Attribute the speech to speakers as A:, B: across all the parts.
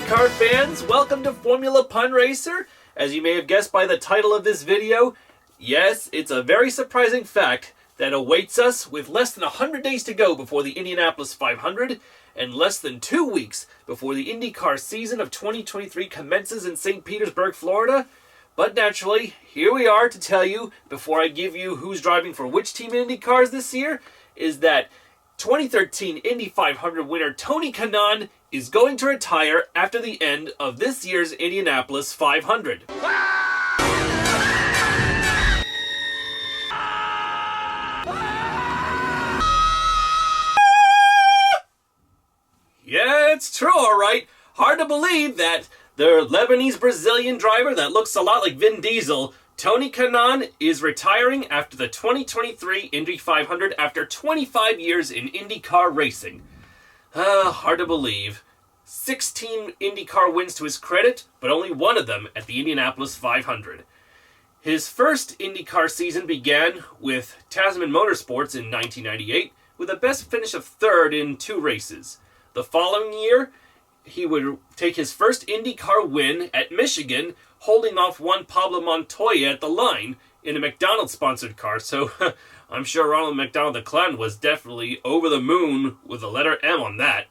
A: IndyCar fans, welcome to Formula Pun Racer. As you may have guessed by the title of this video, yes, it's a very surprising fact that awaits us with less than 100 days to go before the Indianapolis 500 and less than 2 weeks before the IndyCar season of 2023 commences in St. Petersburg, Florida. But naturally, here we are to tell you, before I give you who's driving for which team in IndyCars this year, is that 2013 Indy 500 winner Tony Kanaan is going to retire after the end of this year's Indianapolis 500. Yeah, it's true, alright. Hard to believe that the Lebanese-Brazilian driver that looks a lot like Vin Diesel, Tony Kanaan, is retiring after the 2023 Indy 500 after 25 years in IndyCar racing. Hard to believe. 16 IndyCar wins to his credit, but only one of them at the Indianapolis 500. His first IndyCar season began with Tasman Motorsports in 1998, with a best finish of third in 2 races. The following year, he would take his first IndyCar win at Michigan, holding off one Pablo Montoya at the line in a McDonald's-sponsored car. So I'm sure Ronald McDonald the Clown was definitely over the moon with the letter M on that.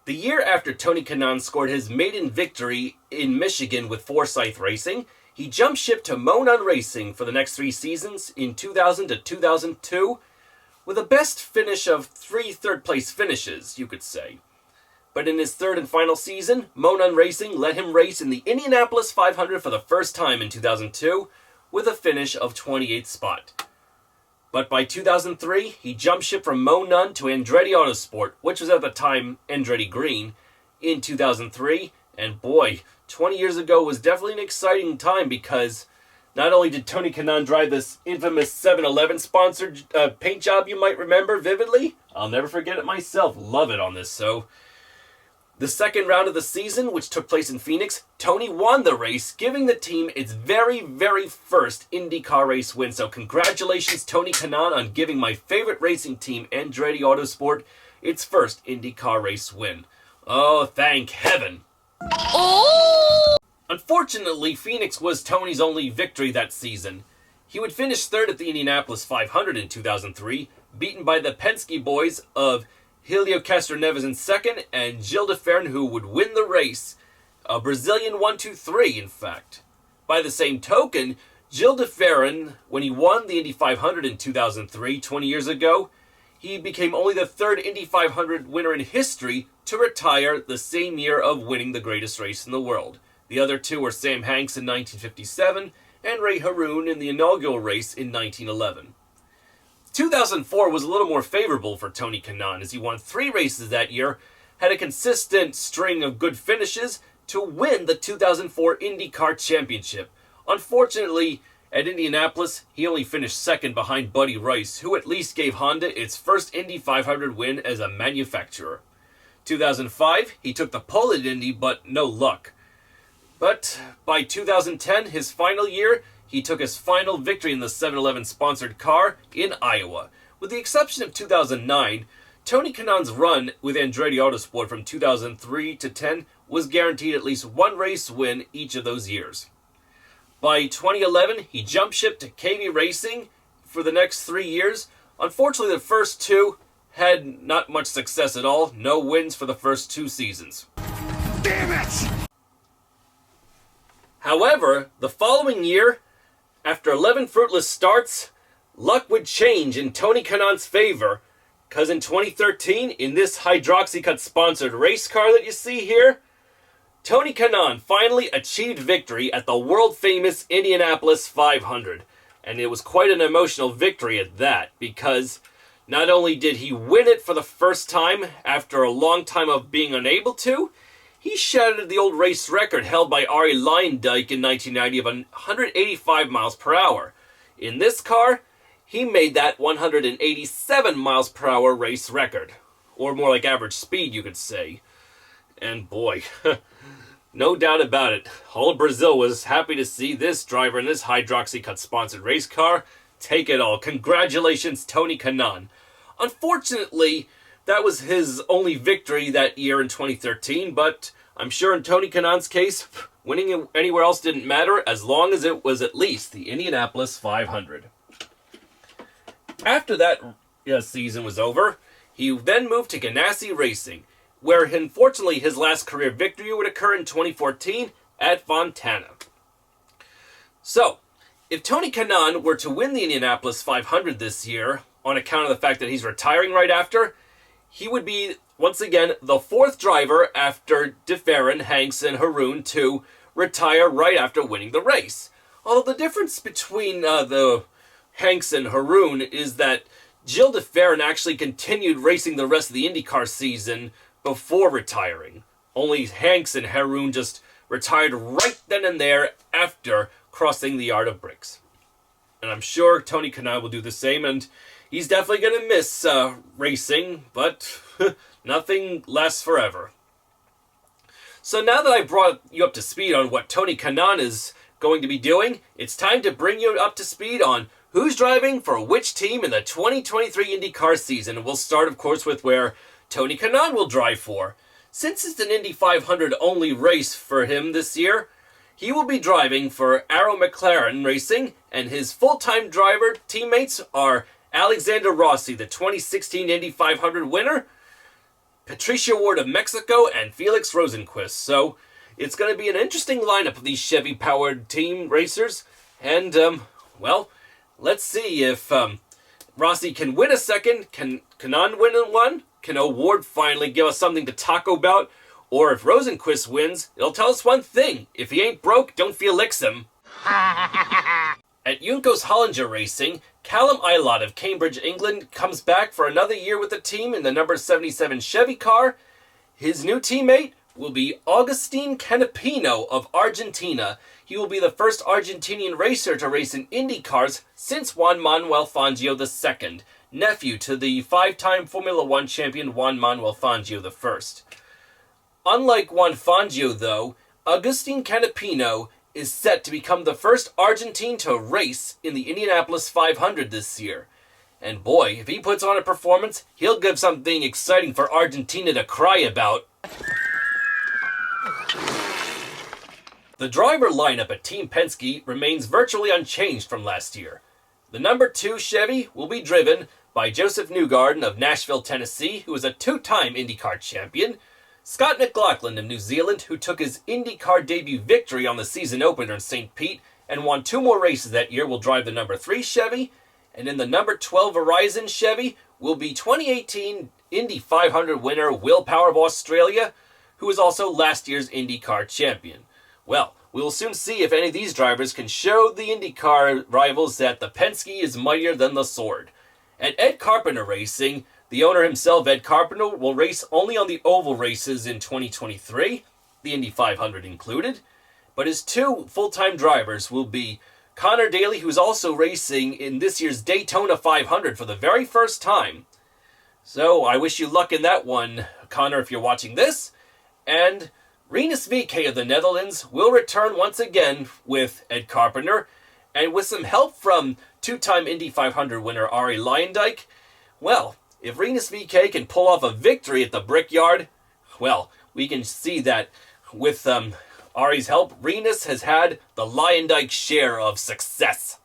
A: The year after Tony Kanaan scored his maiden victory in Michigan with Forsyth Racing, he jumped ship to Monon Racing for the next 3 seasons in 2000 to 2002, with a best finish of 3 third-place finishes, you could say. But in his third and final season, Monon Racing let him race in the Indianapolis 500 for the first time in 2002, with a finish of 28th spot. But by 2003, he jumped ship from Monon to Andretti Autosport, which was at the time Andretti Green, in 2003. And boy, 20 years ago was definitely an exciting time because not only did Tony Kanaan drive this infamous 7-Eleven sponsored paint job you might remember vividly, I'll never forget it myself, love it on this. So, the second round of the season, which took place in Phoenix, Tony won the race, giving the team its very, very first IndyCar race win. So congratulations, Tony Kanaan, on giving my favorite racing team, Andretti Autosport, its first IndyCar race win. Oh, thank heaven. Oh! Unfortunately, Phoenix was Tony's only victory that season. He would finish third at the Indianapolis 500 in 2003, beaten by the Penske boys of Helio Castroneves in second, and Gilles de Ferran, who would win the race. A Brazilian 1-2-3, in fact. By the same token, Gilles de Ferran, when he won the Indy 500 in 2003, 20 years ago, he became only the third Indy 500 winner in history to retire the same year of winning the greatest race in the world. The other 2 were Sam Hanks in 1957 and Ray Haroon in the inaugural race in 1911. 2004 was a little more favorable for Tony Kanaan as he won 3 races that year, had a consistent string of good finishes to win the 2004 IndyCar Championship. Unfortunately, at Indianapolis, he only finished second behind Buddy Rice, who at least gave Honda its first Indy 500 win as a manufacturer. 2005, he took the pole at Indy, but no luck. But by 2010, his final year, he took his final victory in the 7-Eleven sponsored car in Iowa. With the exception of 2009, Tony Kanaan's run with Andretti Autosport from 2003 to 10 was guaranteed at least 1 race win each of those years. By 2011, he jumped ship to KV Racing for the next 3 years. Unfortunately, the first 2 had not much success at all. No wins for the first 2 seasons. Damn it! However, the following year, after 11 fruitless starts, luck would change in Tony Kanaan's favor, because in 2013, in this Hydroxycut-sponsored race car that you see here, Tony Kanaan finally achieved victory at the world-famous Indianapolis 500. And it was quite an emotional victory at that, because not only did he win it for the first time after a long time of being unable to, he shattered the old race record held by Arie Luyendyk in 1990 of 185 miles per hour. In this car, he made that 187 miles per hour race record. Or more like average speed, you could say. And boy, no doubt about it, all of Brazil was happy to see this driver in this Hydroxycut-sponsored race car take it all. Congratulations, Tony Kanaan. Unfortunately, that was his only victory that year in 2013, but I'm sure in Tony Kanaan's case, winning anywhere else didn't matter as long as it was at least the Indianapolis 500. After that season was over, he then moved to Ganassi Racing, where unfortunately his last career victory would occur in 2014 at Fontana. So, if Tony Kanaan were to win the Indianapolis 500 this year, on account of the fact that he's retiring right after, he would be, once again, the fourth driver after DeFerrin, Hanks, and Haroon to retire right after winning the race. Although the difference between the Hanks and Haroon is that Gilles DeFerrin actually continued racing the rest of the IndyCar season before retiring. Only Hanks and Haroon just retired right then and there after crossing the Yard of Bricks. And I'm sure Tony Kanaan will do the same, and he's definitely going to miss racing, but nothing lasts forever. So now that I brought you up to speed on what Tony Kanaan is going to be doing, it's time to bring you up to speed on who's driving for which team in the 2023 IndyCar season. And we'll start, of course, with where Tony Kanaan will drive for. Since it's an Indy 500 only race for him this year, he will be driving for Arrow McLaren Racing, and his full-time driver teammates are Alexander Rossi, the 2016 Indy 500 winner, Patricia Ward of Mexico, and Felix Rosenquist. So it's going to be an interesting lineup of these Chevy-powered team racers. And, well, let's see if Rossi can win a second. Can Kanaan win one? Can O'Ward finally give us something to talk about? Or if Rosenquist wins, it'll tell us one thing. If he ain't broke, don't Felix him. At Juncos Hollinger Racing, Callum Ilott of Cambridge, England, comes back for another year with the team in the number 77 Chevy car. His new teammate will be Agustin Canapino of Argentina. He will be the first Argentinian racer to race in Indy cars since Juan Manuel Fangio II, nephew to the five-time Formula One champion Juan Manuel Fangio I. Unlike Juan Fangio, though, Agustin Canapino is set to become the first Argentine to race in the Indianapolis 500 this year. And boy, if he puts on a performance, he'll give something exciting for Argentina to cry about. The driver lineup at Team Penske remains virtually unchanged from last year. The number 2 Chevy will be driven by Joseph Newgarden of Nashville, Tennessee, who is a 2-time IndyCar champion, Scott McLaughlin of New Zealand, who took his IndyCar debut victory on the season opener in St. Pete and won 2 more races that year, will drive the number 3 Chevy, and in the number 12 Horizon Chevy will be 2018 Indy 500 winner Will Power of Australia, who is also last year's IndyCar champion. Well, we will soon see if any of these drivers can show the IndyCar rivals that the Penske is mightier than the sword. At Ed Carpenter Racing, the owner himself, Ed Carpenter, will race only on the oval races in 2023, the Indy 500 included, but his 2 full-time drivers will be Connor Daly, who is also racing in this year's Daytona 500 for the very first time. So I wish you luck in that one, Connor, if you're watching this. And Rinus VeeKay of the Netherlands will return once again with Ed Carpenter, and with some help from 2-time Indy 500 winner Arie Luyendyk. Well, if Rinus VeeKay can pull off a victory at the Brickyard, well, we can see that with Arie's help, Rinus has had the Luyendyk share of success.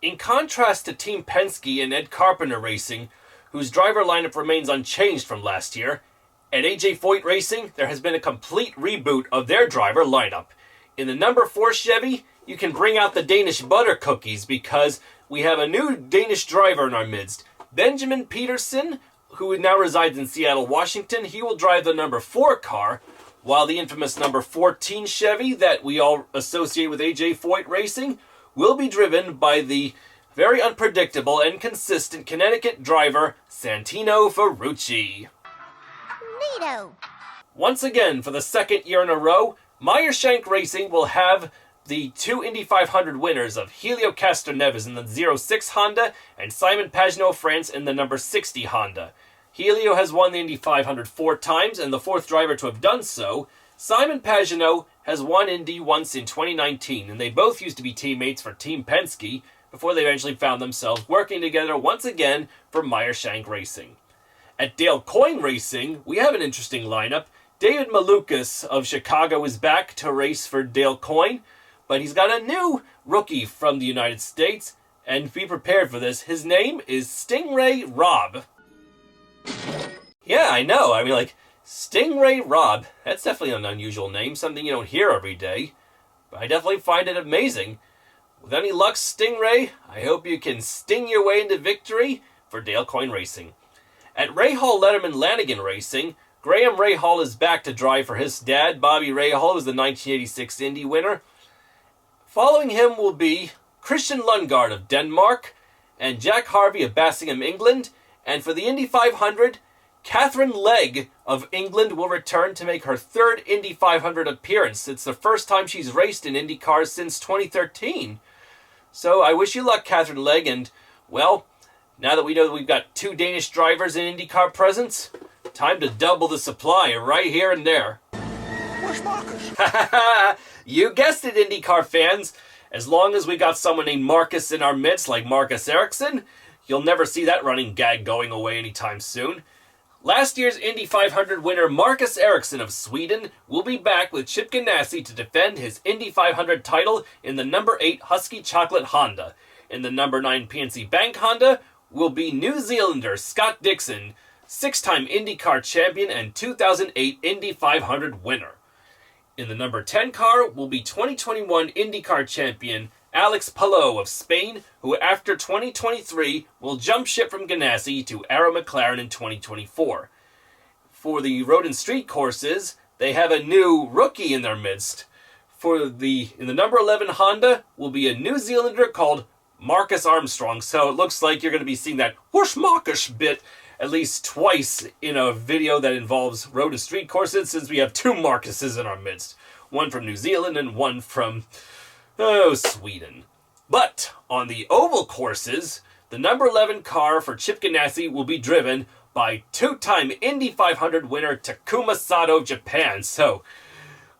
A: In contrast to Team Penske and Ed Carpenter Racing, whose driver lineup remains unchanged from last year, at AJ Foyt Racing, there has been a complete reboot of their driver lineup. In the number 4 Chevy, you can bring out the Danish butter cookies because we have a new Danish driver in our midst. Benjamin Peterson, who now resides in Seattle, Washington, he will drive the number 4 car, while the infamous number 14 Chevy that we all associate with AJ Foyt Racing will be driven by the very unpredictable and consistent Connecticut driver Santino Ferrucci. Neato. Once again, for the second year in a row, Meyershank Racing will have the 2 Indy 500 winners of Helio Castroneves in the 06 Honda and Simon Pagenaud of France in the number 60 Honda. Helio has won the Indy 500 4 times and the 4th driver to have done so. Simon Pagenaud has won Indy once in 2019, and they both used to be teammates for Team Penske. before they eventually found themselves working together once again for Meyershank Racing. At Dale Coyne Racing, we have an interesting lineup. David Malukas of Chicago is back to race for Dale Coyne, but he's got a new rookie from the United States, and be prepared for this. His name is Stingray Robb. Yeah, I know. I mean, like, Stingray Robb. That's definitely an unusual name, something you don't hear every day. But I definitely find it amazing. With any luck, Stingray, I hope you can sting your way into victory for Dale Coyne Racing. At Ray Hall Letterman Lanigan Racing, Graham Ray Hall is back to drive for his dad, Bobby Ray Hall, who was the 1986 Indy winner. Following him will be Christian Lundgaard of Denmark and Jack Harvey of Bassingham, England. And for the Indy 500, Catherine Legg of England will return to make her third Indy 500 appearance. It's the first time she's raced in IndyCar since 2013. So I wish you luck, Catherine Legg, and, well, now that we know that we've got 2 Danish drivers in IndyCar presence, time to double the supply right here and there.
B: Where's Marcus?
A: You guessed it, IndyCar fans. As long as we got someone named Marcus in our midst, like Marcus Ericsson, you'll never see that running gag going away anytime soon. Last year's Indy 500 winner Marcus Ericsson of Sweden will be back with Chip Ganassi to defend his Indy 500 title in the number 8 Husky Chocolate Honda. In the number 9 PNC Bank Honda will be New Zealander Scott Dixon, 6-time IndyCar champion and 2008 Indy 500 winner. In the number 10 car will be 2021 IndyCar champion Alex Palou of Spain, who after 2023 will jump ship from Ganassi to Arrow McLaren in 2024. For the road and street courses, they have a new rookie in their midst. In the number 11 Honda will be a New Zealander called Marcus Armstrong, so it looks like you're going to be seeing that "Where's Marcus" bit at least twice in a video that involves road and street courses, since we have 2 Marcuses in our midst. One from New Zealand and one from, Sweden. But on the oval courses, the number 11 car for Chip Ganassi will be driven by 2-time Indy 500 winner Takuma Sato of Japan. So,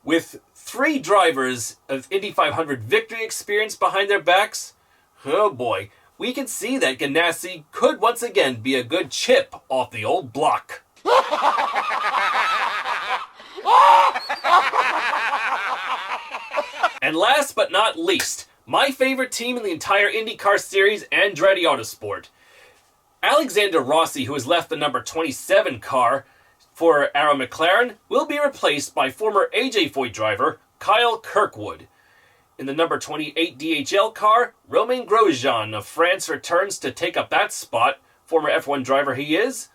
A: with 3 drivers of Indy 500 victory experience behind their backs, oh boy, we can see that Ganassi could once again be a good chip off the old block. And last but not least, my favorite team in the entire IndyCar series, Andretti Autosport. Alexander Rossi, who has left the number 27 car for Arrow McLaren, will be replaced by former AJ Foyt driver Kyle Kirkwood. In the number 28 DHL car, Romain Grosjean of France returns to take up that spot, former F1 driver he is.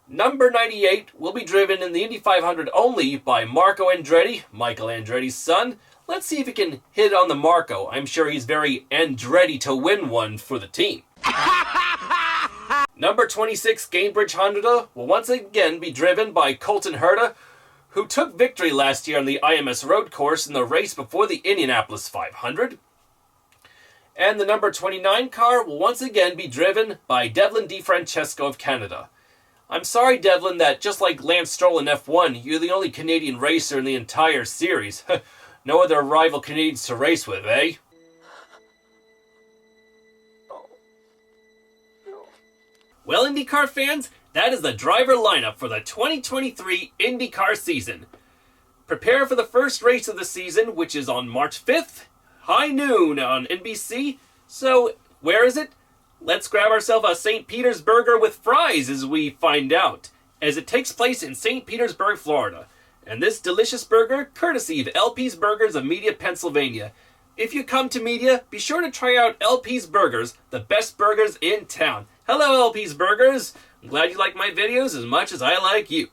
A: Number 98 will be driven in the Indy 500 only by Marco Andretti, Michael Andretti's son. Let's see if he can hit on the Marco. I'm sure he's very Andretti to win one for the team. Number 26 Gainbridge Honda will once again be driven by Colton Herta, who took victory last year on the IMS road course in the race before the Indianapolis 500. And the number 29 car will once again be driven by Devlin DiFrancesco of Canada. I'm sorry, Devlin, that just like Lance Stroll in F1, you're the only Canadian racer in the entire series. No other rival Canadians to race with, eh? Well, IndyCar fans, that is the driver lineup for the 2023 IndyCar season. Prepare for the first race of the season, which is on March 5th, high noon on NBC. So, where is it? Let's grab ourselves a St. Peter's burger with fries as we find out, as it takes place in St. Petersburg, Florida. And this delicious burger, courtesy of LP's Burgers of Media, Pennsylvania. If you come to Media, be sure to try out LP's Burgers, the best burgers in town. Hello, LP's Burgers. I'm glad you like my videos as much as I like you.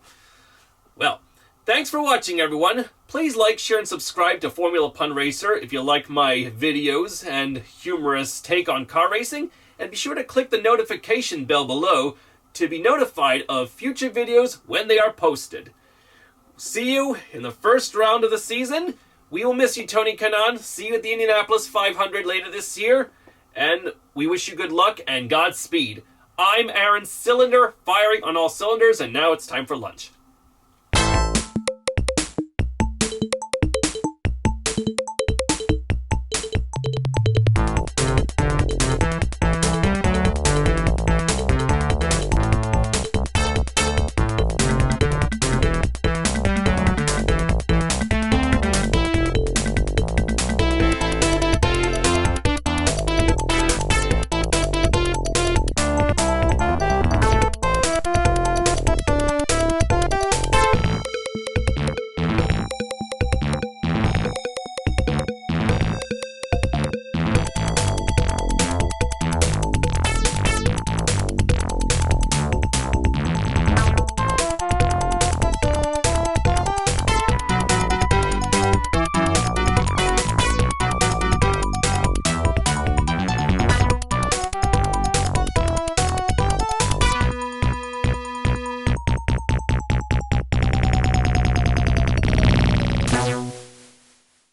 A: Well, thanks for watching, everyone. Please like, share, and subscribe to Formula Pun Racer if you like my videos and humorous take on car racing. And be sure to click the notification bell below to be notified of future videos when they are posted. See you in the first round of the season. We will miss you, Tony Kanaan. See you at the Indianapolis 500 later this year. And we wish you good luck and Godspeed. I'm Aaron Cylinder, firing on all cylinders, and now it's time for lunch.